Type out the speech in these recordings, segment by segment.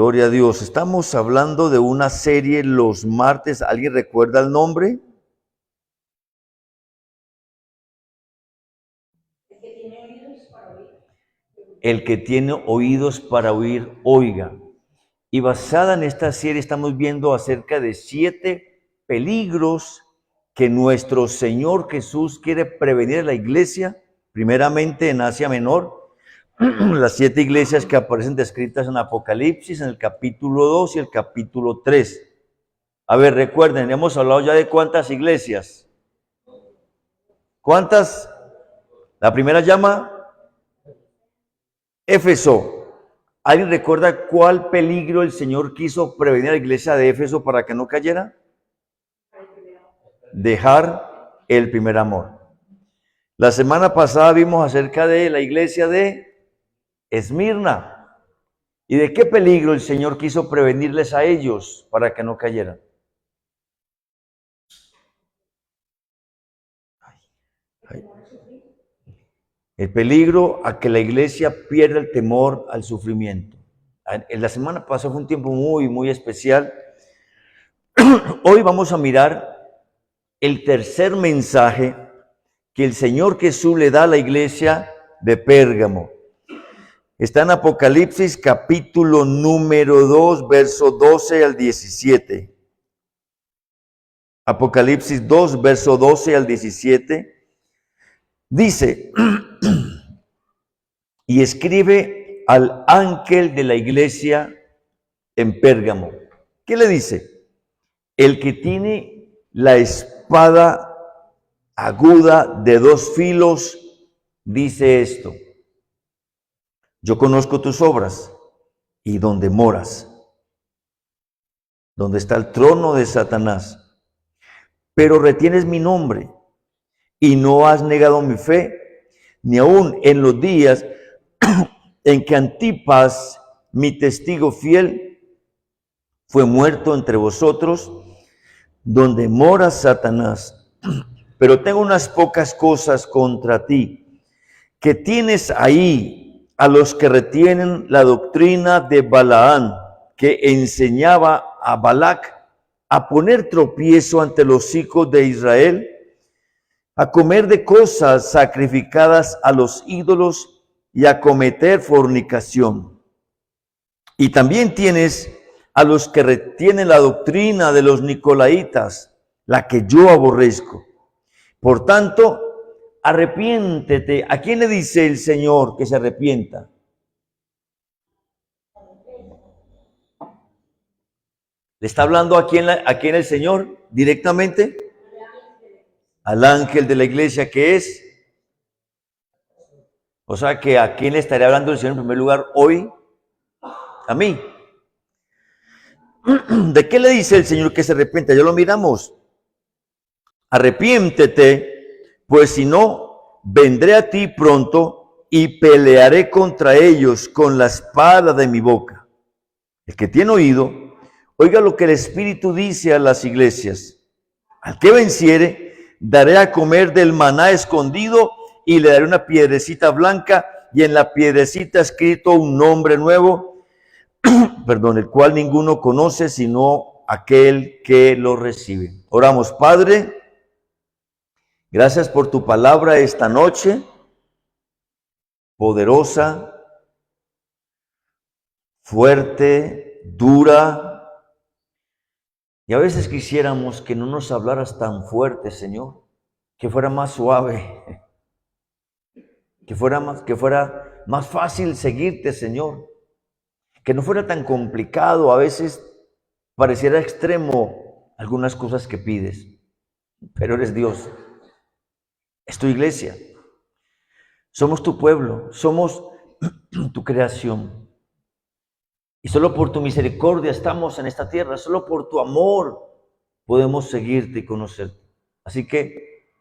Gloria a Dios. Estamos hablando de una serie los martes. ¿Alguien recuerda el nombre? El que tiene oídos para oír, oiga. Y basada en esta serie estamos viendo acerca de 7 peligros que nuestro Señor Jesús quiere prevenir en la iglesia, primeramente en Asia Menor. Las 7 iglesias que aparecen descritas en Apocalipsis, en el capítulo 2 y el capítulo 3. A ver, recuerden, hemos hablado ya de cuántas iglesias. ¿Cuántas? La primera llama Éfeso. ¿Alguien recuerda cuál peligro el Señor quiso prevenir a la iglesia de Éfeso para que no cayera? Dejar el primer amor. La semana pasada vimos acerca de la iglesia de Esmirna. ¿Y de qué peligro el Señor quiso prevenirles a ellos para que no cayeran? El peligro a que la iglesia pierda el temor al sufrimiento. En la semana pasada fue un tiempo muy especial. Hoy vamos a mirar el tercer mensaje que el Señor Jesús le da a la iglesia de Pérgamo. Está en Apocalipsis capítulo número 2, verso 12 al 17. Apocalipsis 2, verso 12 al 17. Dice, y escribe al ángel de la iglesia en Pérgamo. ¿Qué le dice? El que tiene la espada aguda de 2 filos, dice esto: yo conozco tus obras y donde moras, donde está el trono de Satanás, pero retienes mi nombre y no has negado mi fe, ni aun en los días en que Antipas, mi testigo fiel, fue muerto entre vosotros, donde mora Satanás. Pero tengo unas pocas cosas contra ti, que tienes ahí a los que retienen la doctrina de Balaán, que enseñaba a Balac a poner tropiezo ante los hijos de Israel, a comer de cosas sacrificadas a los ídolos y a cometer fornicación. Y también tienes a los que retienen la doctrina de los nicolaitas, la que yo aborrezco. Por tanto, arrepiéntete. ¿A quién le dice el Señor que se arrepienta? ¿Le está hablando a quién el Señor directamente? Al ángel de la iglesia, que es. O sea que ¿a quién le estaría hablando el Señor en primer lugar hoy? A mí. ¿De qué le dice el Señor que se arrepienta? Ya lo miramos. Arrepiéntete, pues si no, vendré a ti pronto y pelearé contra ellos con la espada de mi boca. El que tiene oído, oiga lo que el Espíritu dice a las iglesias. Al que venciere, daré a comer del maná escondido y le daré una piedrecita blanca y en la piedrecita escrito un nombre nuevo, el cual ninguno conoce sino aquel que lo recibe. Oramos. Padre, gracias por tu palabra esta noche, poderosa, fuerte, dura. Y a veces quisiéramos que no nos hablaras tan fuerte, Señor, que fuera más suave, que fuera más fácil seguirte, Señor, que no fuera tan complicado. A veces pareciera extremo algunas cosas que pides, pero eres Dios, es tu iglesia, somos tu pueblo, somos tu creación. Y solo por tu misericordia estamos en esta tierra, solo por tu amor podemos seguirte y conocerte. Así que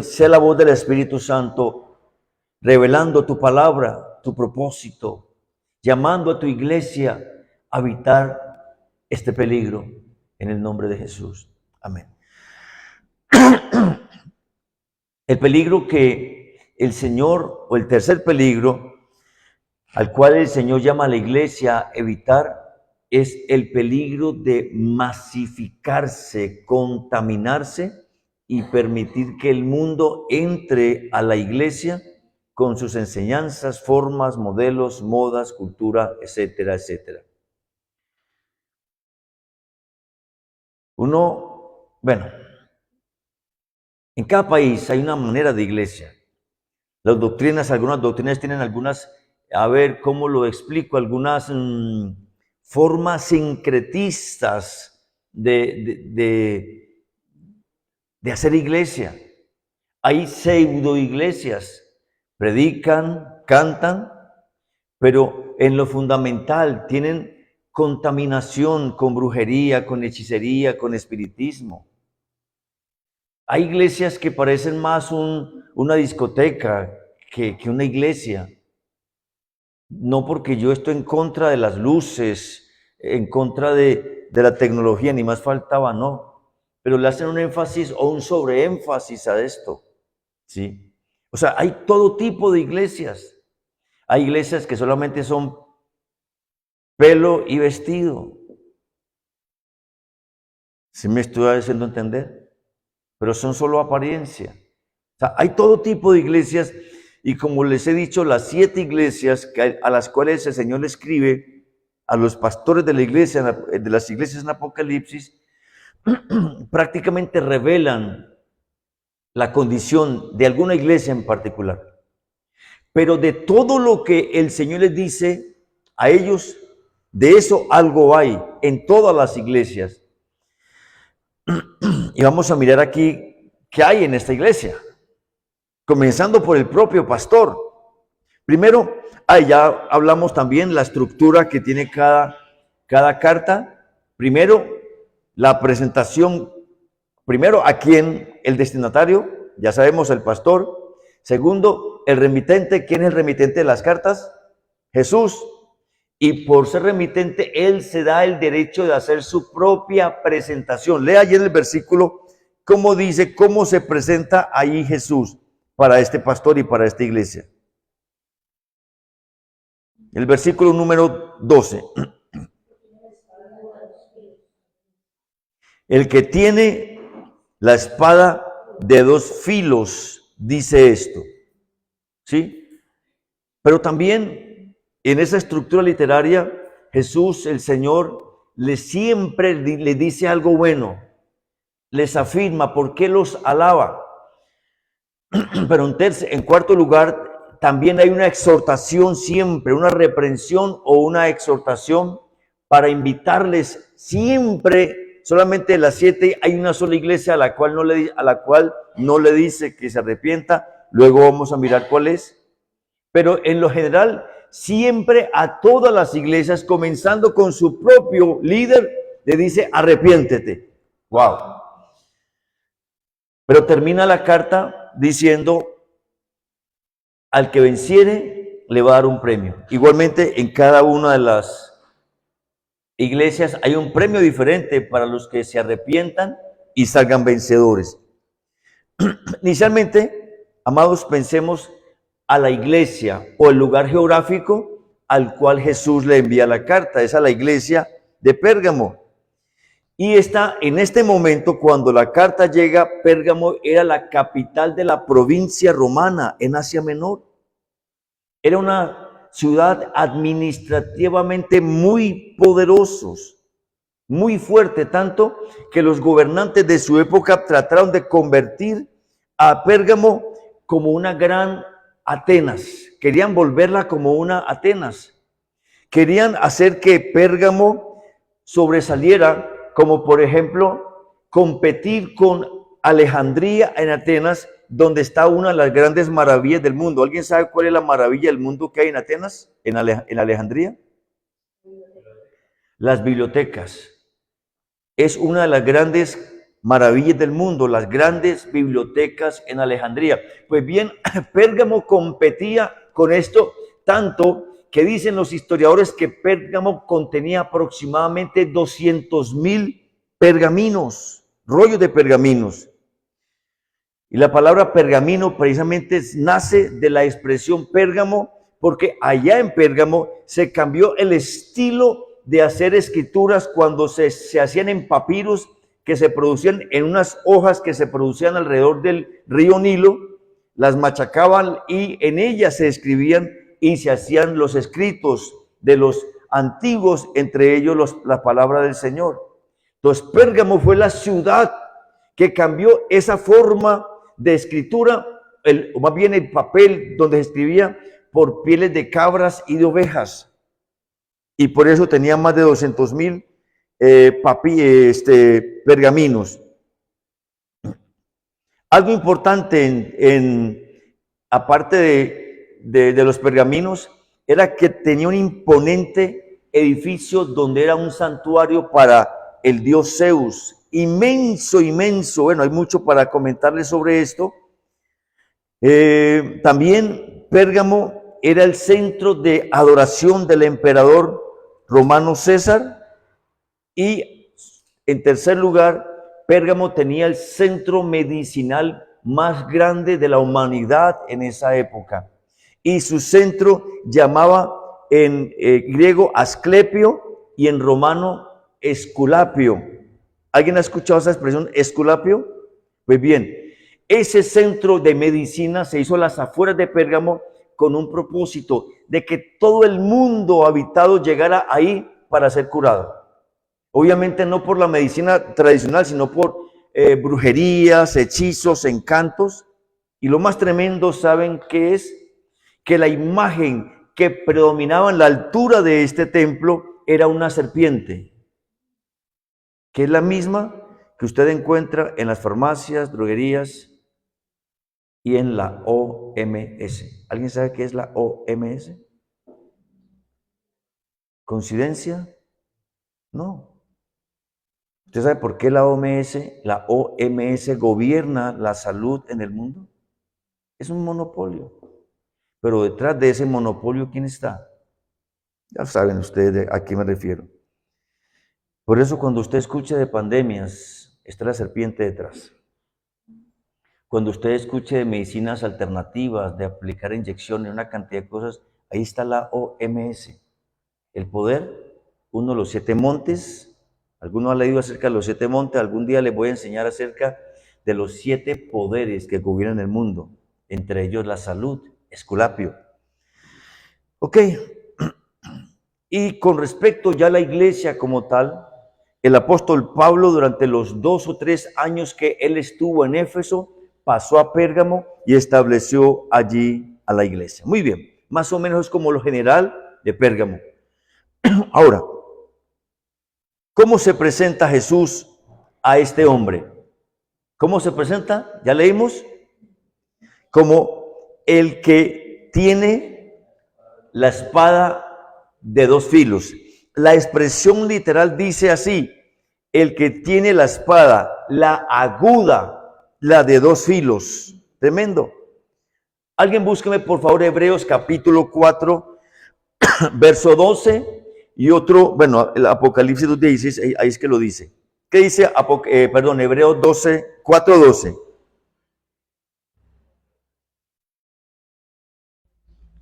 sea la voz del Espíritu Santo revelando tu palabra, tu propósito, llamando a tu iglesia a evitar este peligro en el nombre de Jesús. Amén. El peligro que el Señor, o el tercer peligro, al cual el Señor llama a la iglesia a evitar, es el peligro de masificarse, contaminarse y permitir que el mundo entre a la iglesia con sus enseñanzas, formas, modelos, modas, cultura, etcétera, etcétera. Bueno, en cada país hay una manera de iglesia. Las doctrinas, algunas doctrinas tienen algunas, a ver cómo lo explico, algunas formas sincretistas de hacer iglesia. Hay pseudo iglesias, predican, cantan, pero en lo fundamental tienen contaminación con brujería, con hechicería, con espiritismo. Hay iglesias que parecen más una discoteca que una iglesia. No porque yo estoy en contra de las luces, en contra de la tecnología, ni más faltaba, no. Pero le hacen un énfasis o un sobreénfasis a esto, ¿sí? O sea, hay todo tipo de iglesias. Hay iglesias que solamente son pelo y vestido. ¿Sí me estoy haciendo entender? Pero son solo apariencia. O sea, hay todo tipo de iglesias y como les he dicho, las 7 iglesias a las cuales el Señor le escribe a los pastores de la iglesia, de las iglesias en Apocalipsis, prácticamente revelan la condición de alguna iglesia en particular. Pero de todo lo que el Señor les dice a ellos, de eso algo hay en todas las iglesias. Y vamos a mirar aquí qué hay en esta iglesia, comenzando por el propio pastor. Primero, ya hablamos también la estructura que tiene cada carta. Primero, la presentación. Primero, ¿a quién? El destinatario, ya sabemos, el pastor. Segundo, el remitente. ¿Quién es el remitente de las cartas? Jesús. Y por ser remitente, él se da el derecho de hacer su propia presentación. Lea allí en el versículo cómo dice, cómo se presenta ahí Jesús para este pastor y para esta iglesia. El versículo número 12. El que tiene la espada de 2 filos, dice esto. ¿Sí? Pero también en esa estructura literaria, Jesús, el Señor, siempre le dice algo bueno. Les afirma por qué los alaba. Pero en cuarto lugar, también hay una exhortación siempre, una reprensión o una exhortación para invitarles siempre. Solamente de las 7 hay una sola iglesia a la cual no le dice que se arrepienta. Luego vamos a mirar cuál es. Pero en lo general, siempre a todas las iglesias, comenzando con su propio líder, le dice arrepiéntete. ¡Wow! Pero termina la carta diciendo, al que venciere le va a dar un premio. Igualmente, en cada una de las iglesias hay un premio diferente para los que se arrepientan y salgan vencedores. Inicialmente, amados, pensemos a la iglesia o el lugar geográfico al cual Jesús le envía la carta. Es a la iglesia de Pérgamo. Y en este momento, cuando la carta llega, Pérgamo era la capital de la provincia romana en Asia Menor. Era una ciudad administrativamente muy poderosos, muy fuerte, tanto que los gobernantes de su época trataron de convertir a Pérgamo como una gran Atenas. Querían volverla como una Atenas. Querían hacer que Pérgamo sobresaliera, como por ejemplo, competir con Alejandría en Atenas, donde está una de las grandes maravillas del mundo. ¿Alguien sabe cuál es la maravilla del mundo que hay en Atenas, en Alejandría? Las bibliotecas. Es una de las grandes maravillas del mundo, las grandes bibliotecas en Alejandría. Pues bien, Pérgamo competía con esto tanto que dicen los historiadores que Pérgamo contenía aproximadamente 200,000 pergaminos, rollos de pergaminos. Y la palabra pergamino precisamente nace de la expresión Pérgamo, porque allá en Pérgamo se cambió el estilo de hacer escrituras cuando se hacían en papiros que se producían en unas hojas que se producían alrededor del río Nilo, las machacaban y en ellas se escribían y se hacían los escritos de los antiguos, entre ellos la palabra del Señor. Entonces Pérgamo fue la ciudad que cambió esa forma de escritura, o más bien el papel donde se escribía, por pieles de cabras y de ovejas. Y por eso tenía más de 200,000 pergaminos. Algo importante aparte de los pergaminos era que tenía un imponente edificio donde era un santuario para el dios Zeus, inmenso, inmenso. Bueno, hay mucho para comentarles sobre esto. También Pérgamo era el centro de adoración del emperador romano César, y en tercer lugar, Pérgamo tenía el centro medicinal más grande de la humanidad en esa época, y su centro llamaba en griego Asclepio y en romano Esculapio. ¿Alguien ha escuchado esa expresión, Esculapio? Pues bien, ese centro de medicina se hizo a las afueras de Pérgamo con un propósito de que todo el mundo habitado llegara ahí para ser curado. Obviamente no por la medicina tradicional, sino por brujerías, hechizos, encantos. Y lo más tremendo, ¿saben qué es? Que la imagen que predominaba en la altura de este templo era una serpiente, que es la misma que usted encuentra en las farmacias, droguerías y en la OMS. ¿Alguien sabe qué es la OMS? ¿Coincidencia? No. ¿Usted sabe por qué la OMS gobierna la salud en el mundo? Es un monopolio. Pero detrás de ese monopolio, ¿quién está? Ya saben ustedes a qué me refiero. Por eso cuando usted escuche de pandemias, está la serpiente detrás. Cuando usted escuche de medicinas alternativas, de aplicar inyecciones, una cantidad de cosas, ahí está la OMS. El poder, uno de los 7 montes. ¿Alguno ha leído acerca de los 7 montes? Algún día les voy a enseñar acerca de los 7 poderes que gobiernan el mundo, entre ellos la salud, Esculapio. Ok, y con respecto ya a la iglesia como tal, el apóstol Pablo durante los 2 o 3 años que él estuvo en Éfeso, pasó a Pérgamo y estableció allí a la iglesia. Muy bien, más o menos es como lo general de Pérgamo. Ahora, ¿cómo se presenta Jesús a este hombre? ¿Cómo se presenta? ¿Ya leímos? Como el que tiene la espada de 2 filos. La expresión literal dice así: el que tiene la espada, la aguda, la de 2 filos. Tremendo. Alguien búsqueme por favor Hebreos capítulo 4, verso 12. Y otro, bueno, el Apocalipsis 2:16, ahí es que lo dice. ¿Qué dice? Hebreos 4:12.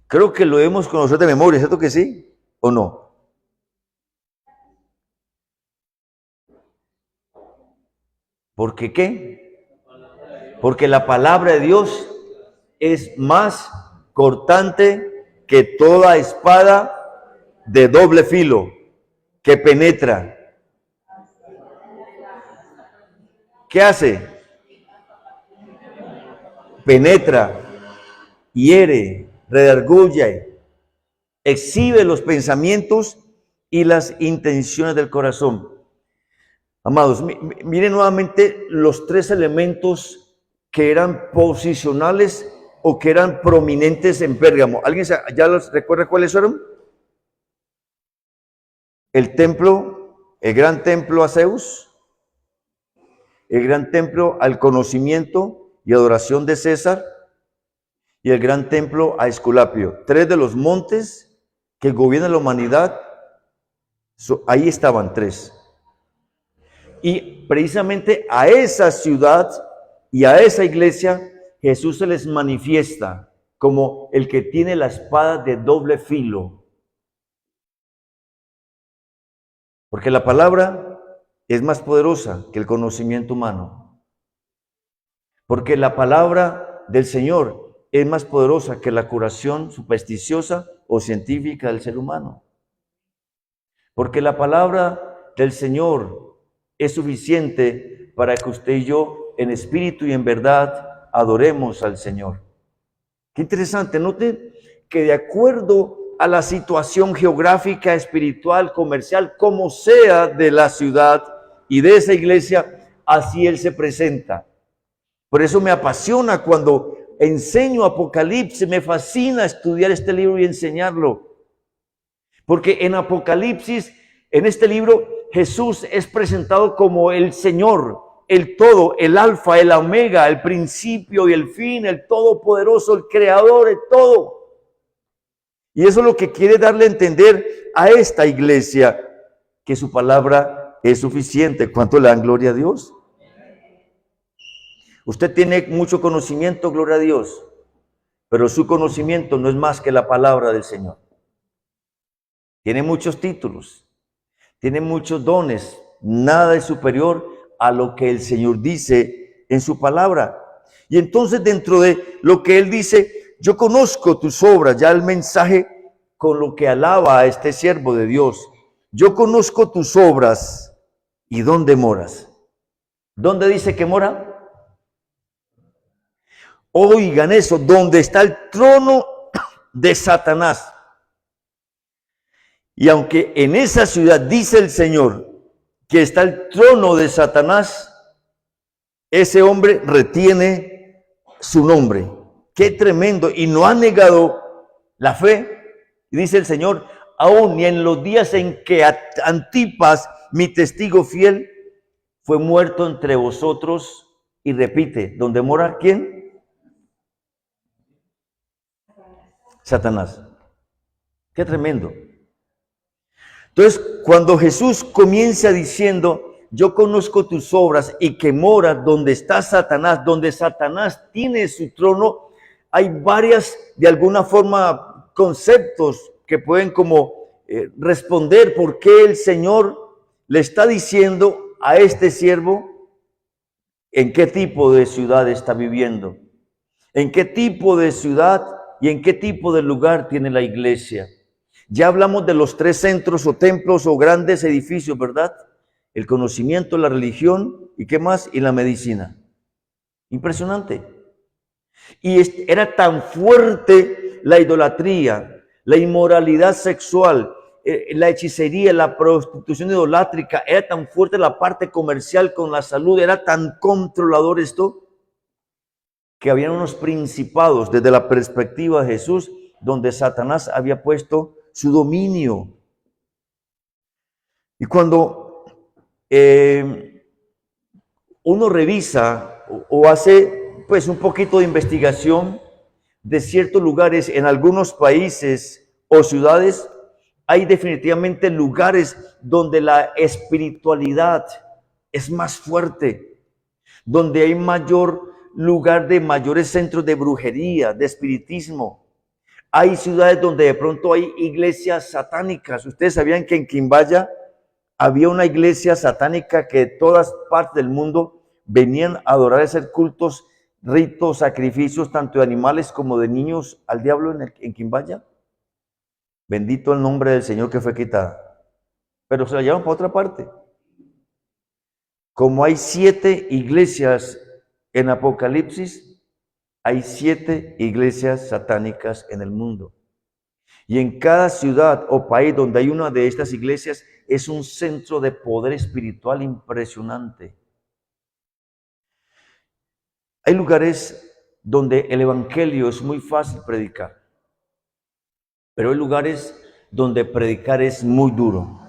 Creo que lo debemos conocer de memoria, ¿cierto que sí? ¿O no? ¿Por qué qué? Porque la palabra de Dios es más cortante que toda espada de doble filo, que penetra. ¿Qué hace? Penetra, hiere, redarguye, exhibe los pensamientos y las intenciones del corazón. Amados, miren nuevamente los 3 elementos que eran posicionales o que eran prominentes en Pérgamo. ¿Alguien ya los recuerda cuáles fueron? El templo, el gran templo a Zeus, el gran templo al conocimiento y adoración de César, y el gran templo a Esculapio. 3 de los montes que gobiernan la humanidad, ahí estaban 3. Y precisamente a esa ciudad y a esa iglesia Jesús se les manifiesta como el que tiene la espada de doble filo. Porque la palabra es más poderosa que el conocimiento humano. Porque la palabra del Señor es más poderosa que la curación supersticiosa o científica del ser humano. Porque la palabra del Señor es suficiente para que usted y yo, en espíritu y en verdad, adoremos al Señor. Qué interesante, noten que de acuerdo a la situación geográfica, espiritual, comercial, como sea de la ciudad y de esa iglesia, así Él se presenta. Por eso me apasiona cuando enseño Apocalipsis, me fascina estudiar este libro y enseñarlo. Porque en Apocalipsis, en este libro, Jesús es presentado como el Señor, el todo, el alfa, el omega, el principio y el fin, el todopoderoso, el creador de todo. Y eso es lo que quiere darle a entender a esta iglesia, que su palabra es suficiente. ¿Cuánto le dan gloria a Dios? Usted tiene mucho conocimiento, gloria a Dios, pero su conocimiento no es más que la palabra del Señor. Tiene muchos títulos, tiene muchos dones, nada es superior a lo que el Señor dice en su palabra. Y entonces dentro de lo que Él dice, yo conozco tus obras, ya el mensaje con lo que alaba a este siervo de Dios. Yo conozco tus obras y dónde moras. ¿Dónde dice que mora? Oigan eso, donde está el trono de Satanás. Y aunque en esa ciudad dice el Señor que está el trono de Satanás, ese hombre retiene su nombre. Qué tremendo. Y no ha negado la fe. Y dice el Señor, aún y en los días en que Antipas, mi testigo fiel, fue muerto entre vosotros. Y repite, ¿dónde mora quién? Satanás. Qué tremendo. Entonces, cuando Jesús comienza diciendo, yo conozco tus obras y que moras donde está Satanás, donde Satanás tiene su trono, hay varias, de alguna forma, conceptos que pueden como responder por qué el Señor le está diciendo a este siervo en qué tipo de ciudad está viviendo, en qué tipo de ciudad y en qué tipo de lugar tiene la iglesia. Ya hablamos de los 3 centros o templos o grandes edificios, ¿verdad? El conocimiento, la religión y qué más, y la medicina. Impresionante. Y era tan fuerte la idolatría, la inmoralidad sexual, la hechicería, la prostitución idolátrica, era tan fuerte la parte comercial con la salud, era tan controlador esto, que habían unos principados desde la perspectiva de Jesús, donde Satanás había puesto su dominio. Y cuando uno revisa o hace pues un poquito de investigación de ciertos lugares en algunos países o ciudades, hay definitivamente lugares donde la espiritualidad es más fuerte, donde hay mayor lugar de mayores centros de brujería, de espiritismo. Hay ciudades donde de pronto hay iglesias satánicas. Ustedes sabían que en Quimbaya había una iglesia satánica que de todas partes del mundo venían a adorar, a hacer cultos, ritos, sacrificios, tanto de animales como de niños al diablo en Quimbaya. Bendito el nombre del Señor que fue quitada. Pero se la llevan para otra parte. Como hay 7 iglesias en Apocalipsis, hay 7 iglesias satánicas en el mundo. Y en cada ciudad o país donde hay una de estas iglesias es un centro de poder espiritual impresionante. Hay lugares donde el evangelio es muy fácil predicar, pero hay lugares donde predicar es muy duro.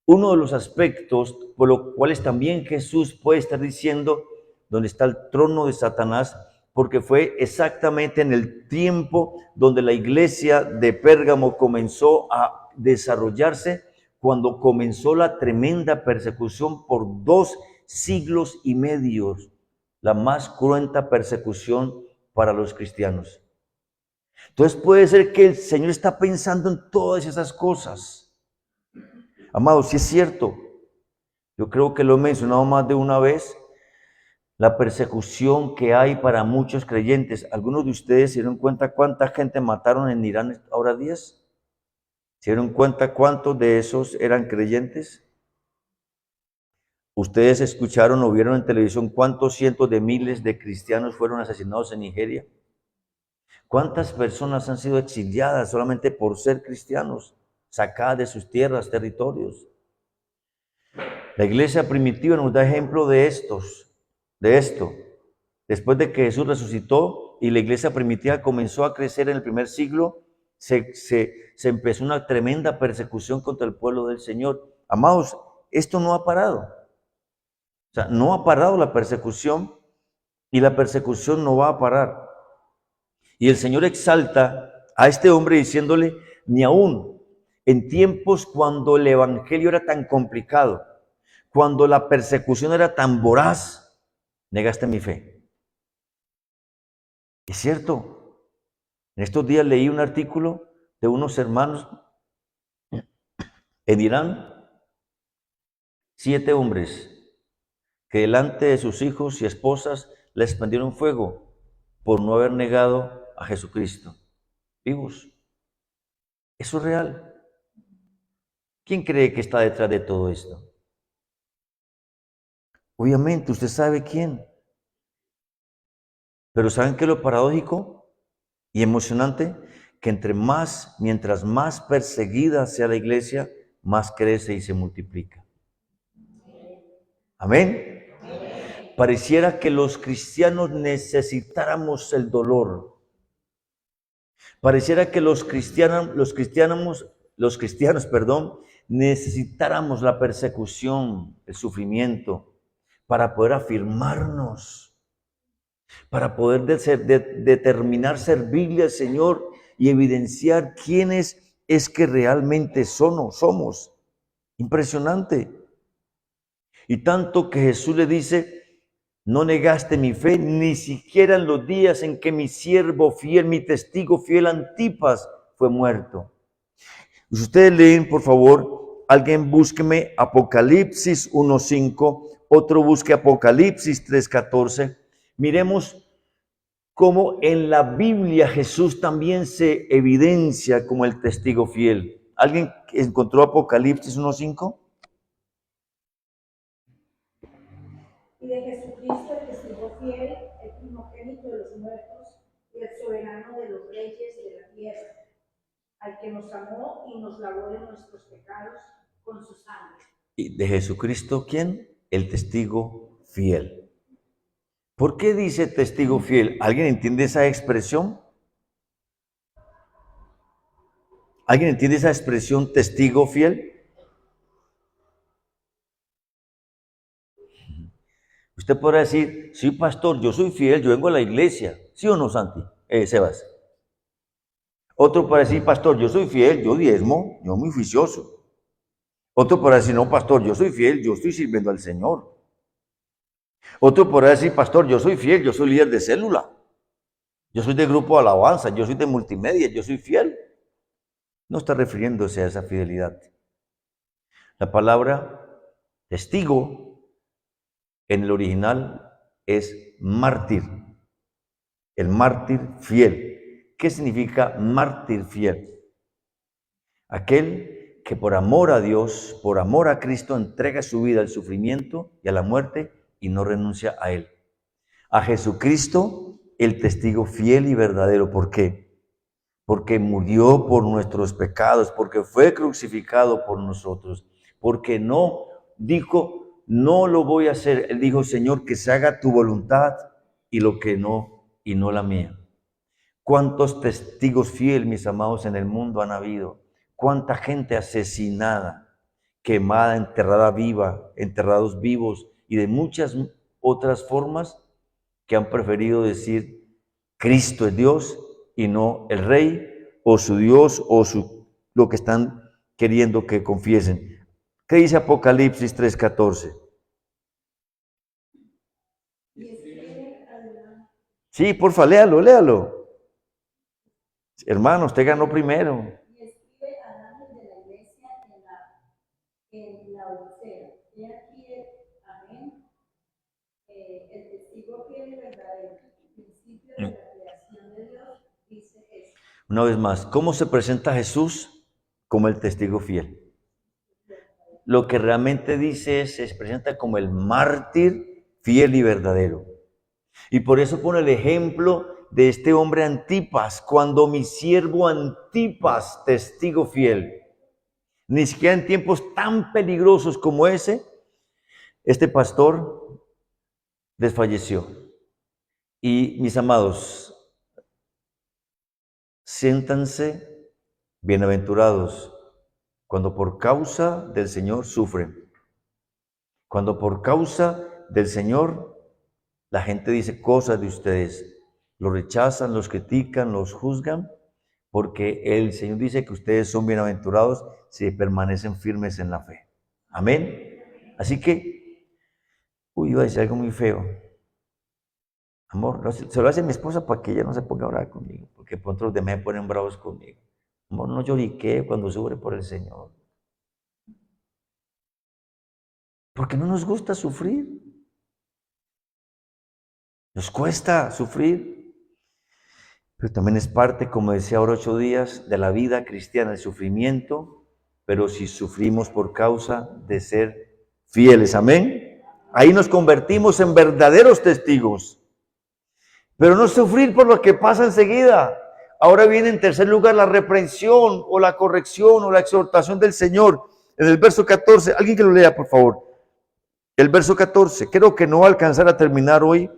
Uno de los aspectos por los cuales también Jesús puede estar diciendo donde está el trono de Satanás, porque fue exactamente en el tiempo donde la iglesia de Pérgamo comenzó a desarrollarse, cuando comenzó la tremenda persecución por 2 siglos y medio, la más cruenta persecución para los cristianos. Entonces puede ser que el Señor está pensando en todas esas cosas. Amados, sí es cierto. Yo creo que lo he mencionado más de una vez. La persecución que hay para muchos creyentes. ¿Algunos de ustedes se dieron cuenta cuánta gente mataron en Irán ahora días? ¿Se dieron cuenta cuántos de esos eran creyentes? ¿Ustedes escucharon o vieron en televisión cuántos cientos de miles de cristianos fueron asesinados en Nigeria? ¿Cuántas personas han sido exiliadas solamente por ser cristianos, sacadas de sus tierras, territorios? La iglesia primitiva nos da ejemplo de esto. Después de que Jesús resucitó y la iglesia primitiva comenzó a crecer en el primer siglo, se empezó una tremenda persecución contra el pueblo del Señor. Amados, esto no ha parado. O sea, no ha parado la persecución y la persecución no va a parar. Y el Señor exalta a este hombre diciéndole, ni aún en tiempos cuando el evangelio era tan complicado, cuando la persecución era tan voraz, negaste mi fe. Es cierto. En estos días leí un artículo de unos hermanos en Irán, 7 hombres que delante de sus hijos y esposas les prendieron fuego por no haber negado a Jesucristo. Vivos. Eso es real. ¿Quién cree que está detrás de todo esto? Obviamente, usted sabe quién. Pero ¿saben qué es lo paradójico y emocionante? Que mientras más perseguida sea la iglesia, más crece y se multiplica. ¿Amén? Pareciera que los cristianos necesitáramos el dolor. Pareciera que los cristianos, necesitáramos la persecución, el sufrimiento, para poder afirmarnos, para poder determinar servirle al Señor y evidenciar quiénes es que realmente somos. Impresionante. Y tanto que Jesús le dice, no negaste mi fe, ni siquiera en los días en que mi siervo fiel, mi testigo fiel Antipas fue muerto. Si ustedes leen, por favor, alguien búsqueme Apocalipsis 1:5, otro busque Apocalipsis 3:14. Miremos cómo en la Biblia Jesús también se evidencia como el testigo fiel. ¿Alguien encontró Apocalipsis 1:5? Y de Jesucristo, el testigo fiel, el primogénito de los muertos y el soberano de los reyes de la tierra, al que nos amó y nos lavó de nuestros pecados con su sangre. ¿Y de Jesucristo quién? El testigo fiel. ¿Por qué dice testigo fiel? ¿Alguien entiende esa expresión? ¿Alguien entiende esa expresión testigo fiel? Usted podrá decir, sí, pastor, yo soy fiel, yo vengo a la iglesia. ¿Sí o no, Santi? Sebas. Otro podrá decir, pastor, yo soy fiel, yo diezmo, yo muy juicioso. Otro podrá decir, no, pastor, yo soy fiel, yo estoy sirviendo al Señor. Otro podrá decir, pastor, yo soy fiel, yo soy líder de célula. Yo soy de grupo de alabanza, yo soy de multimedia, yo soy fiel. No está refiriéndose a esa fidelidad. La palabra testigo en el original es mártir. El mártir fiel. ¿Qué significa mártir fiel? Aquel que por amor a Dios, por amor a Cristo, entrega su vida al sufrimiento y a la muerte y no renuncia a Él. A Jesucristo, el testigo fiel y verdadero. ¿Por qué? Porque murió por nuestros pecados, porque fue crucificado por nosotros, porque no dijo, no lo voy a hacer. Él dijo, Señor, que se haga tu voluntad y lo que no, y no la mía. ¿Cuántos testigos fieles, mis amados, en el mundo han habido? ¿Cuánta gente asesinada, quemada, enterrada viva, enterrados vivos y de muchas otras formas que han preferido decir Cristo es Dios y no el Rey o su Dios o lo que están queriendo que confiesen? ¿Qué dice Apocalipsis 3:14? Sí, porfa, léalo. Hermano, usted ganó primero. Y escribe al ángel de la iglesia fiel y verdadero, principio de la creación de Dios, dice eso. Una vez más, ¿cómo se presenta Jesús? Como el testigo fiel. Lo que realmente dice es, se presenta como el mártir fiel y verdadero. Y por eso pone el ejemplo de este hombre Antipas, cuando mi siervo Antipas, testigo fiel, ni siquiera en tiempos tan peligrosos como ese, este pastor desfalleció. Y mis amados, siéntanse bienaventurados cuando por causa del Señor sufren. Cuando por causa del Señor la gente dice cosas de ustedes, los rechazan, los critican, los juzgan, porque el Señor dice que ustedes son bienaventurados si permanecen firmes en la fe. Amén. Así que, iba a decir algo muy feo. Amor, se lo hace mi esposa para que ella no se ponga a orar conmigo, porque pronto los demás me ponen bravos conmigo. Amor, no llorique cuando sufre por el Señor. Porque no nos gusta sufrir. Nos cuesta sufrir. Pero también es parte, como decía ahora 8 días, de la vida cristiana, el sufrimiento, pero si sufrimos por causa de ser fieles. Amén. Ahí nos convertimos en verdaderos testigos. Pero no sufrir por lo que pasa enseguida. Ahora viene en tercer lugar la reprensión o la corrección o la exhortación del Señor. En el verso 14, alguien que lo lea, por favor. El verso 14, creo que no va a alcanzar a terminar hoy,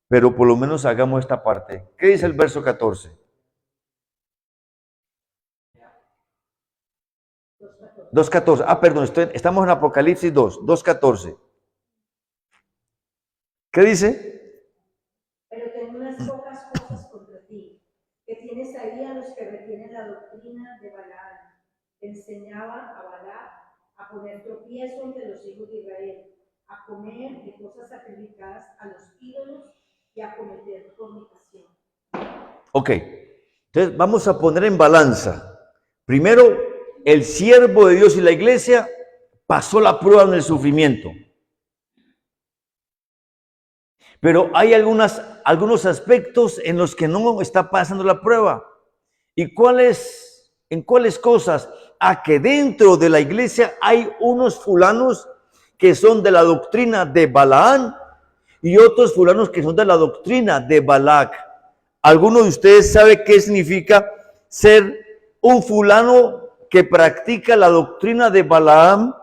pero por lo menos hagamos esta parte. ¿Qué dice el verso 14? 2.14. Perdón, estamos en Apocalipsis 2.14. ¿Qué dice? Pero tengo unas pocas cosas contra ti, que tienes ahí a los que retienen la doctrina de Balaam. Enseñaba a Balaam a poner tropiezo entre los hijos de Israel, a comer de cosas sacrificadas a los ídolos y a cometer fornicación. Ok, entonces vamos a poner en balanza. Primero, el siervo de Dios y la iglesia pasó la prueba en el sufrimiento. Pero hay algunos aspectos en los que no está pasando la prueba. ¿Y en cuáles cosas? Que dentro de la iglesia hay unos fulanos que son de la doctrina de Balaam y otros fulanos que son de la doctrina de Balac. ¿Alguno de ustedes sabe qué significa ser un fulano que practica la doctrina de Balaam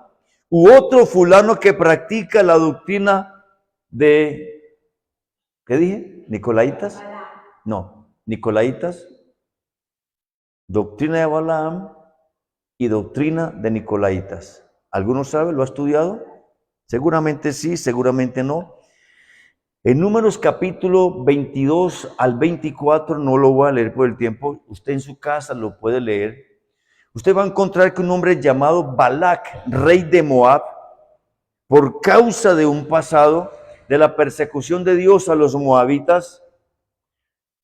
u otro fulano que practica la doctrina de... ¿Qué dije? ¿Nicolaitas? No, Nicolaitas, doctrina de Balaam y doctrina de Nicolaitas. ¿Alguno sabe? ¿Lo ha estudiado? Seguramente sí, seguramente no. En Números capítulo 22 al 24, no lo voy a leer por el tiempo, usted en su casa lo puede leer. Usted va a encontrar que un hombre llamado Balac, rey de Moab, por causa de un pasado de la persecución de Dios a los moabitas,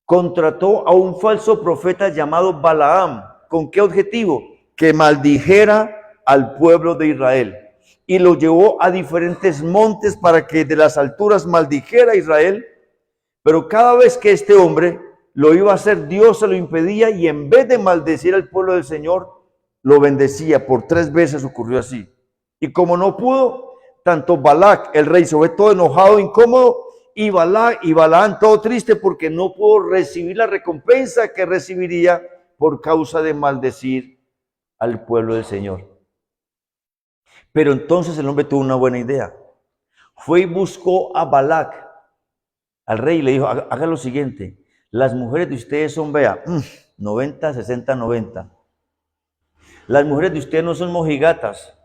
contrató a un falso profeta llamado Balaam. ¿Con qué objetivo? Que maldijera al pueblo de Israel. Y lo llevó a diferentes montes para que de las alturas maldijera a Israel. Pero cada vez que este hombre lo iba a hacer, Dios se lo impedía y en vez de maldecir al pueblo del Señor, lo bendecía. Por 3 veces ocurrió así. Y como no pudo, tanto Balac, el rey, se fue todo enojado, incómodo, y Balaam todo triste porque no pudo recibir la recompensa que recibiría por causa de maldecir al pueblo del Señor. Pero entonces el hombre tuvo una buena idea. Fue y buscó a Balac, al rey, y le dijo, haga lo siguiente, las mujeres de ustedes son, 90, 60, 90. Las mujeres de ustedes no son mojigatas.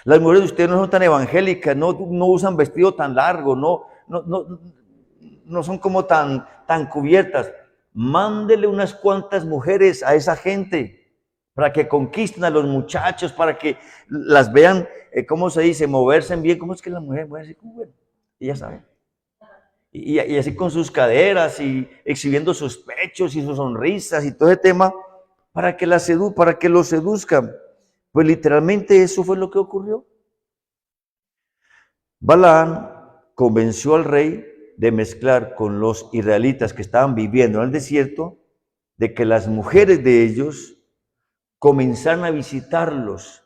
Las mujeres de ustedes no son tan evangélicas, no usan vestido tan largo, no son como tan cubiertas. Mándele unas cuantas mujeres a esa gente para que conquisten a los muchachos, para que las vean, ¿cómo se dice? Moverse bien. ¿Cómo es que la mujer mueve así? Bueno, ella sabe. Y así con sus caderas y exhibiendo sus pechos y sus sonrisas y todo ese tema, para que los seduzcan. Pues literalmente eso fue lo que ocurrió. Balaam convenció al rey de mezclar con los israelitas que estaban viviendo en el desierto, de que las mujeres de ellos comenzaron a visitarlos.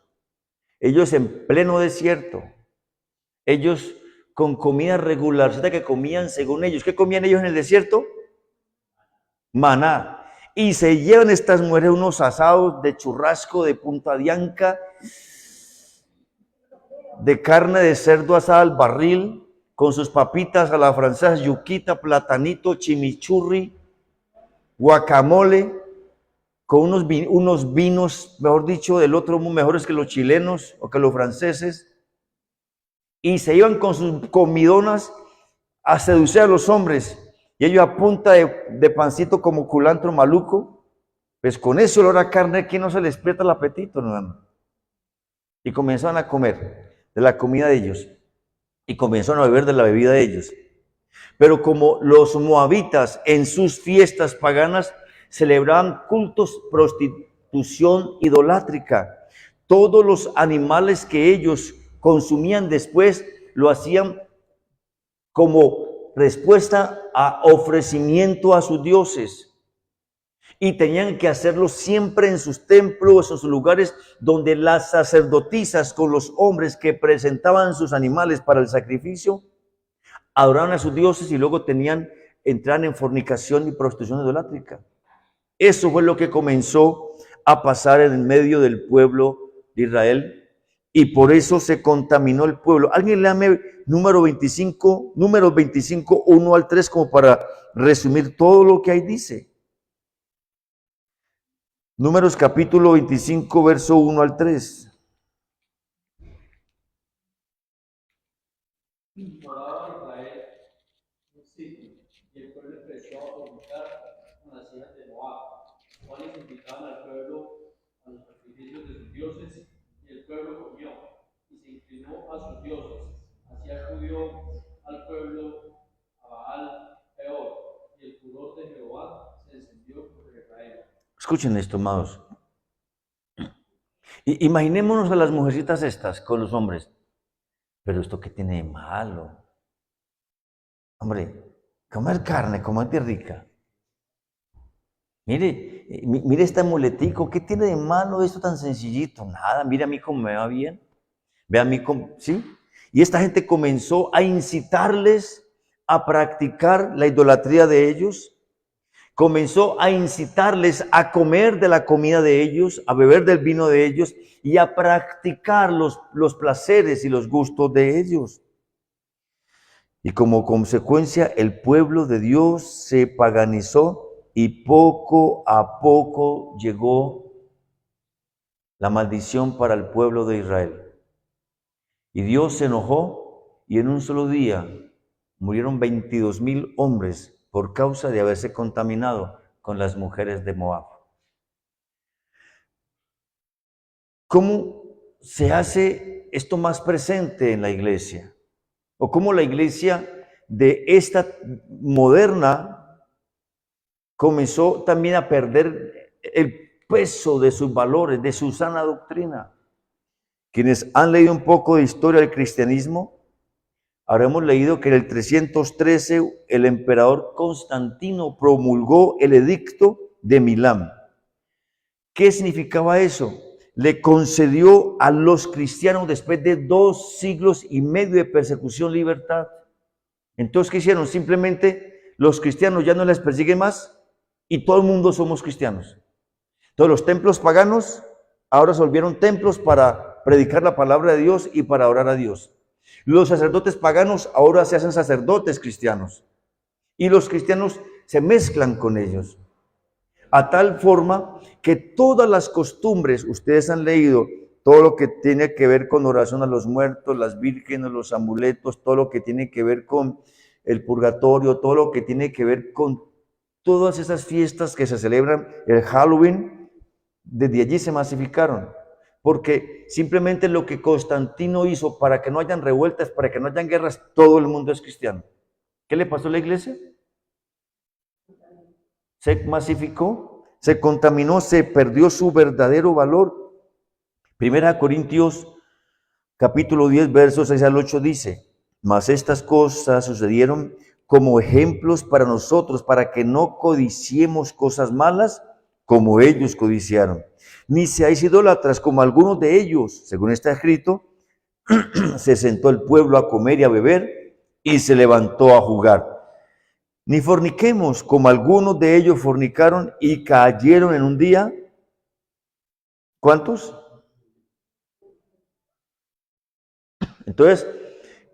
Ellos en pleno desierto, ellos con comida regular, ¿sabes que comían según ellos? ¿Qué comían ellos en el desierto? Maná. Y se llevan estas mujeres unos asados de churrasco, de punta de anca, de carne de cerdo asada al barril, con sus papitas a la francesa, yuquita, platanito, chimichurri, guacamole, con unos vinos, mejor dicho, del otro mundo, mejores que los chilenos o que los franceses. Y se iban con sus comidonas a seducir a los hombres. Y ellos a punta de pancito como culantro maluco, pues con ese olor a carne, ¿quién no se les despierta el apetito, hermano? Y comenzaron a comer de la comida de ellos. Y comenzaron a beber de la bebida de ellos. Pero como los moabitas en sus fiestas paganas celebraban cultos, prostitución idolátrica, todos los animales que ellos consumían después lo hacían como respuesta a ofrecimiento a sus dioses. Y tenían que hacerlo siempre en sus templos, en sus lugares donde las sacerdotisas con los hombres que presentaban sus animales para el sacrificio, adoraban a sus dioses y luego entraban en fornicación y prostitución idolátrica. Eso fue lo que comenzó a pasar en medio del pueblo de Israel y por eso se contaminó el pueblo. Alguien léame números 25, 1 al 3 como para resumir todo lo que ahí dice. Números capítulo 25, verso 1 al 3. Moraba Israel en un sitio, y el pueblo empezó a fornicar con las hijas de Moab, cuales invitaban al pueblo a los sacrificios de sus dioses, y el pueblo comió, y se inclinó a sus dioses. Así acudió al pueblo a Baal Peor, y el furor de Jehová se encendió contra Israel. Escuchen esto, amados. Imaginémonos a las mujercitas estas con los hombres. Pero esto qué tiene de malo. Hombre, comer carne, comer rica. Mire este amuletico, ¿qué tiene de malo esto tan sencillito? Nada, mire a mí cómo me va bien. Ve a mí cómo, ¿sí? Y esta gente comenzó a incitarles a practicar la idolatría de ellos. Comenzó a incitarles a comer de la comida de ellos, a beber del vino de ellos y a practicar los placeres y los gustos de ellos. Y como consecuencia, el pueblo de Dios se paganizó y poco a poco llegó la maldición para el pueblo de Israel. Y Dios se enojó y en un solo día murieron 22,000 hombres por causa de haberse contaminado con las mujeres de Moab. ¿Cómo se hace esto más presente en la iglesia? ¿O cómo la iglesia de esta moderna comenzó también a perder el peso de sus valores, de su sana doctrina? Quienes han leído un poco de historia del cristianismo, habremos leído que en el 313 el emperador Constantino promulgó el edicto de Milán. ¿Qué significaba eso? Le concedió a los cristianos después de 2 siglos y medio de persecución libertad. Entonces, ¿qué hicieron? Simplemente los cristianos ya no les persiguen más y todo el mundo somos cristianos. Todos los templos paganos ahora se volvieron templos para predicar la palabra de Dios y para orar a Dios. Los sacerdotes paganos ahora se hacen sacerdotes cristianos y los cristianos se mezclan con ellos. A tal forma que todas las costumbres, ustedes han leído todo lo que tiene que ver con oración a los muertos, las vírgenes, los amuletos, todo lo que tiene que ver con el purgatorio, todo lo que tiene que ver con todas esas fiestas que se celebran, el Halloween, desde allí se masificaron. Porque simplemente lo que Constantino hizo para que no hayan revueltas, para que no hayan guerras, todo el mundo es cristiano. ¿Qué le pasó a la iglesia? Se masificó, se contaminó, se perdió su verdadero valor. 1 Corintios capítulo 10, versos 6 al 8 dice: mas estas cosas sucedieron como ejemplos para nosotros, para que no codiciemos cosas malas como ellos codiciaron. Ni seáis idólatras como algunos de ellos, según está escrito, se sentó el pueblo a comer y a beber y se levantó a jugar. Ni forniquemos como algunos de ellos fornicaron y cayeron en un día. ¿Cuántos? Entonces,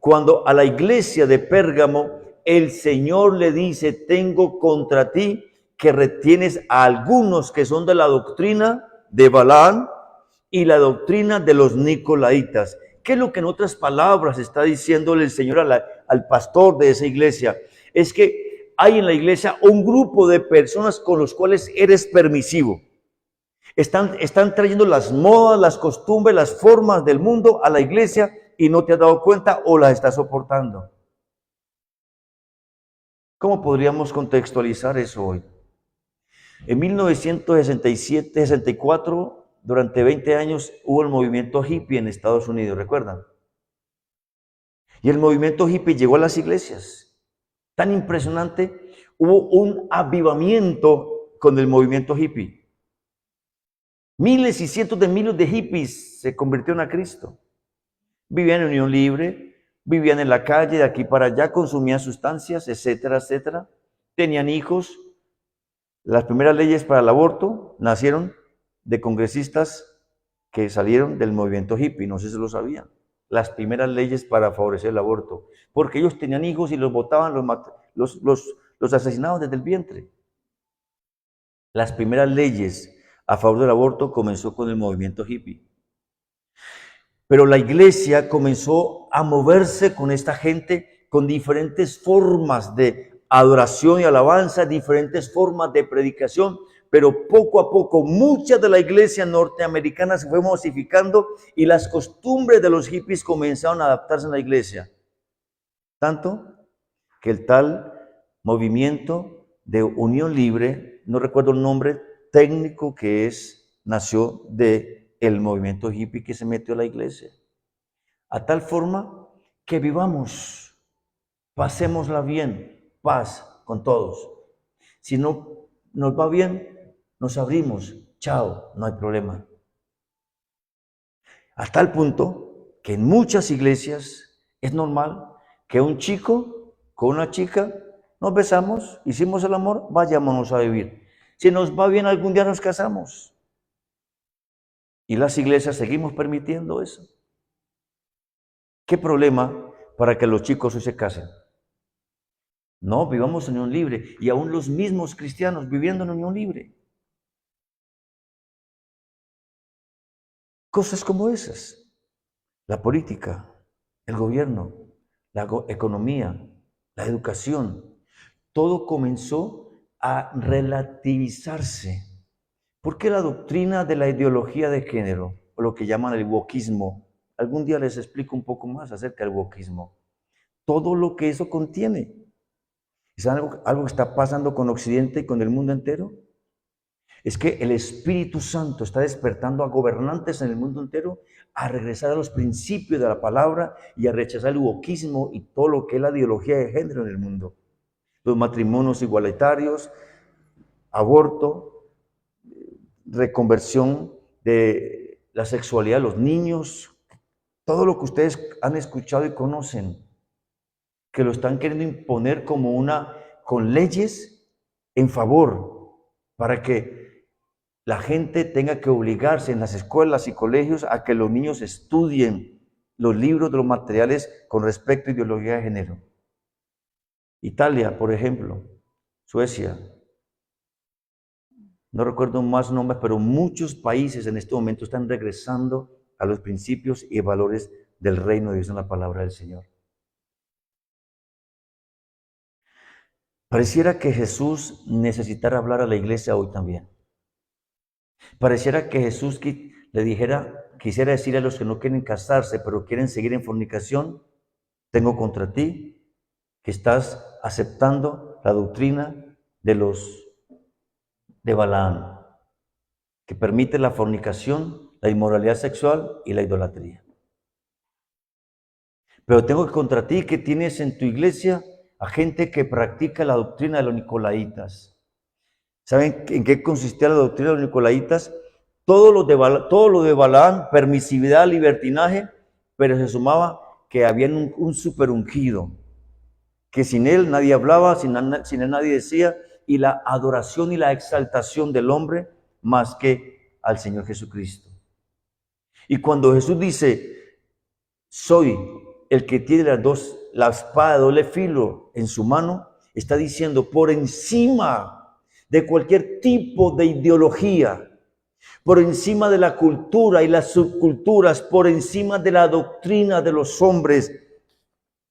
cuando a la iglesia de Pérgamo el Señor le dice, tengo contra ti que retienes a algunos que son de la doctrina de Balaam y la doctrina de los nicolaitas. ¿Qué es lo que en otras palabras está diciéndole el Señor al pastor de esa iglesia? Es que hay en la iglesia un grupo de personas con los cuales eres permisivo. Están trayendo las modas, las costumbres, las formas del mundo a la iglesia y no te has dado cuenta o las estás soportando. ¿Cómo podríamos contextualizar eso hoy? En 1967-64, durante 20 años, hubo el movimiento hippie en Estados Unidos, ¿recuerdan? Y el movimiento hippie llegó a las iglesias. Tan impresionante, hubo un avivamiento con el movimiento hippie. Miles y cientos de miles de hippies se convirtieron a Cristo. Vivían en unión libre, vivían en la calle, de aquí para allá, consumían sustancias, etcétera, etcétera. Tenían hijos. Las primeras leyes para el aborto nacieron de congresistas que salieron del movimiento hippie, no sé si lo sabían. Las primeras leyes para favorecer el aborto, porque ellos tenían hijos y los botaban, los asesinaban desde el vientre. Las primeras leyes a favor del aborto comenzó con el movimiento hippie. Pero la iglesia comenzó a moverse con esta gente con diferentes formas de adoración y alabanza, diferentes formas de predicación, pero poco a poco mucha de la iglesia norteamericana se fue modificando y las costumbres de los hippies comenzaron a adaptarse en la iglesia. Tanto que el tal movimiento de unión libre, no recuerdo el nombre técnico que es, nació de el movimiento hippie que se metió a la iglesia. A tal forma que vivamos, pasémosla bien, paz con todos. Si no nos va bien, nos abrimos, chao, no hay problema. A tal punto que en muchas iglesias es normal que un chico con una chica nos besamos, hicimos el amor, vayámonos a vivir. Si nos va bien algún día nos casamos. Y las iglesias seguimos permitiendo eso. ¿Qué problema para que los chicos hoy se casen? No, vivamos en unión libre. Y aún los mismos cristianos viviendo en unión libre. Cosas como esas. La política, el gobierno, la economía, la educación. Todo comenzó a relativizarse. ¿Por qué la doctrina de la ideología de género, o lo que llaman el wokismo? Algún día les explico un poco más acerca del wokismo. Todo lo que eso contiene. ¿Es algo que está pasando con Occidente y con el mundo entero? Es que el Espíritu Santo está despertando a gobernantes en el mundo entero a regresar a los principios de la palabra y a rechazar el wokismo y todo lo que es la ideología de género en el mundo. Los matrimonios igualitarios, aborto, reconversión de la sexualidad de los niños, todo lo que ustedes han escuchado y conocen, que lo están queriendo imponer como con leyes en favor, para que la gente tenga que obligarse en las escuelas y colegios a que los niños estudien los libros de los materiales con respecto a ideología de género. Italia, por ejemplo, Suecia, no recuerdo más nombres, pero muchos países en este momento están regresando a los principios y valores del reino de Dios en la palabra del Señor. Pareciera que Jesús necesitara hablar a la iglesia hoy también. Pareciera que Jesús quisiera decir a los que no quieren casarse, pero quieren seguir en fornicación, tengo contra ti que estás aceptando la doctrina de Balaam, que permite la fornicación, la inmoralidad sexual y la idolatría. Pero tengo contra ti que tienes en tu iglesia a gente que practica la doctrina de los nicolaitas. ¿Saben en qué consistía la doctrina de los nicolaitas? Todo lo de Balaam, permisividad, libertinaje, pero se sumaba que había un super ungido, que sin él nadie hablaba, sin él nadie decía, y la adoración y la exaltación del hombre más que al Señor Jesucristo. Y cuando Jesús dice, soy el que tiene la espada de doble filo en su mano, está diciendo por encima de cualquier tipo de ideología, por encima de la cultura y las subculturas, por encima de la doctrina de los hombres,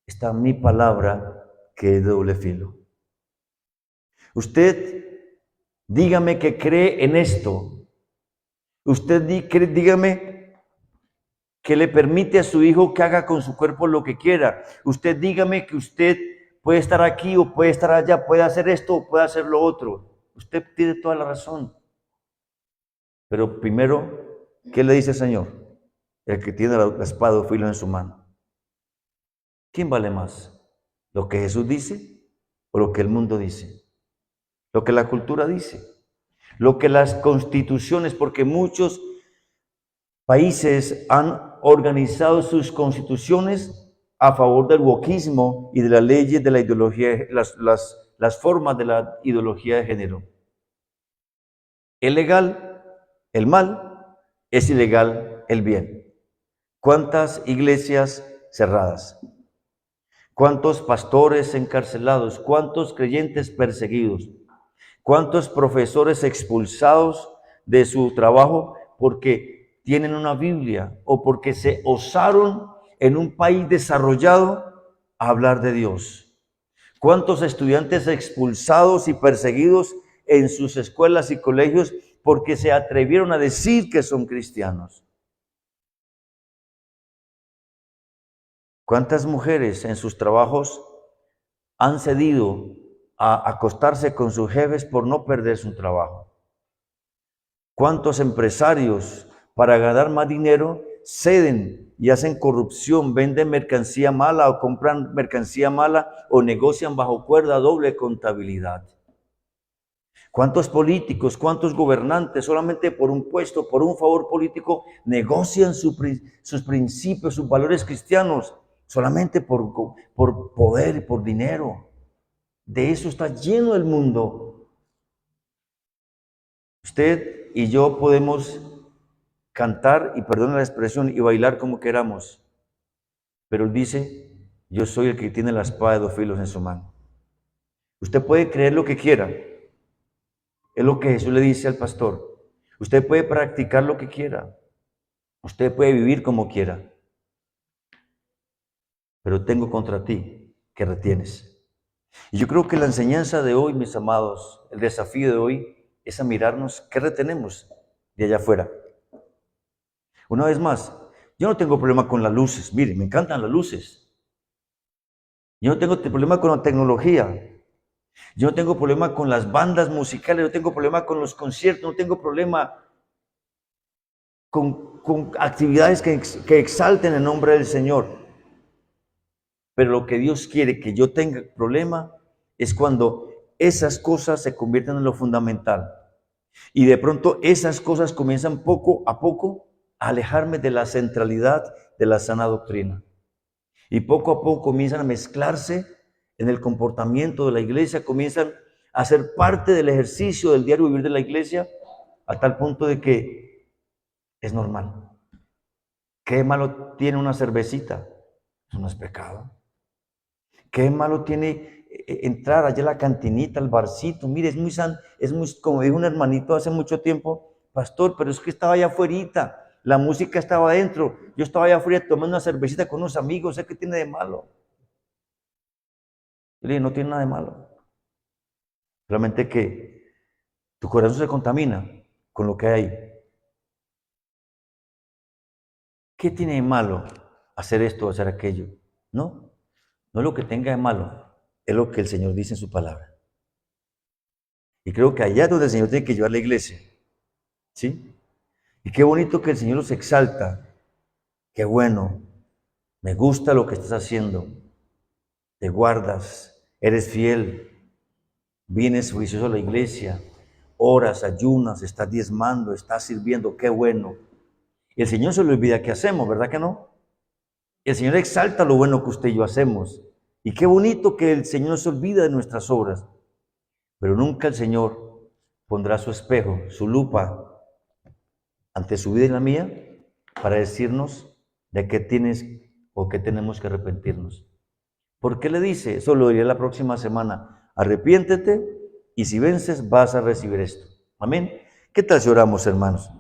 está mi palabra que es de doble filo. Usted dígame que cree en esto. Usted dígame que le permite a su hijo que haga con su cuerpo lo que quiera. Usted dígame que usted puede estar aquí o puede estar allá, puede hacer esto o puede hacer lo otro. Usted tiene toda la razón. Pero primero, ¿qué le dice el Señor? El que tiene la espada de filo en su mano. ¿Quién vale más? ¿Lo que Jesús dice o lo que el mundo dice? Lo que la cultura dice. Lo que las constituciones, porque muchos países han organizado sus constituciones a favor del wokismo y de las leyes de la ideología, las formas de la ideología de género. Es legal el mal, es ilegal el bien. ¿Cuántas iglesias cerradas? ¿Cuántos pastores encarcelados? ¿Cuántos creyentes perseguidos? ¿Cuántos profesores expulsados de su trabajo porque tienen una Biblia o porque se osaron en un país desarrollado a hablar de Dios? ¿Cuántos estudiantes expulsados y perseguidos en sus escuelas y colegios porque se atrevieron a decir que son cristianos? ¿Cuántas mujeres en sus trabajos han cedido a acostarse con sus jefes por no perder su trabajo? ¿Cuántos empresarios para ganar más dinero ceden y hacen corrupción, venden mercancía mala o compran mercancía mala o negocian bajo cuerda doble contabilidad? ¿Cuántos políticos, cuántos gobernantes solamente por un puesto, por un favor político negocian sus principios, sus valores cristianos solamente por poder y por dinero? De eso está lleno el mundo. Usted y yo podemos cantar, y perdone la expresión, y bailar como queramos. Pero él dice, yo soy el que tiene la espada de dos filos en su mano. Usted puede creer lo que quiera. Es lo que Jesús le dice al pastor. Usted puede practicar lo que quiera. Usted puede vivir como quiera. Pero tengo contra ti que retienes. Y yo creo que la enseñanza de hoy, mis amados, el desafío de hoy es a mirarnos qué retenemos de allá afuera. Una vez más, yo no tengo problema con las luces. Mire, me encantan las luces. Yo no tengo problema con la tecnología. Yo no tengo problema con las bandas musicales. No tengo problema con los conciertos. No tengo problema con actividades que exalten el nombre del Señor. Pero lo que Dios quiere que yo tenga problema es cuando esas cosas se convierten en lo fundamental. Y de pronto esas cosas comienzan poco a poco a alejarme de la centralidad de la sana doctrina. Y poco a poco comienzan a mezclarse en el comportamiento de la iglesia, comienzan a ser parte del ejercicio del diario vivir de la iglesia, a tal punto de que es normal. ¿Qué malo tiene una cervecita? Eso no es pecado. ¿Qué malo tiene entrar allá a la cantinita, al barcito? Mire, es muy, como dijo un hermanito hace mucho tiempo, pastor, pero es que estaba allá afuera, la música estaba adentro, yo estaba allá afuera tomando una cervecita con unos amigos, ¿qué tiene de malo? Yo le dije, no tiene nada de malo. Solamente que tu corazón se contamina con lo que hay ahí. ¿Qué tiene de malo hacer esto o hacer aquello? No es lo que tenga de malo, es lo que el Señor dice en su palabra. Y creo que allá es donde el Señor tiene que llevar la iglesia. ¿Sí? Y qué bonito que el Señor los exalta. Qué bueno, me gusta lo que estás haciendo. Te guardas, Eres fiel, vienes juicioso a la iglesia, oras, ayunas, estás diezmando, estás sirviendo, qué bueno. Y el Señor se le olvida qué hacemos, ¿verdad que no? El Señor exalta lo bueno que usted y yo hacemos. Y qué bonito que el Señor se olvida de nuestras obras. Pero nunca el Señor pondrá su espejo, su lupa ante su vida y la mía para decirnos de qué tienes o qué tenemos que arrepentirnos. ¿Por qué le dice? Eso lo diré la próxima semana. Arrepiéntete y si vences vas a recibir esto. Amén. ¿Qué tal si oramos, hermanos?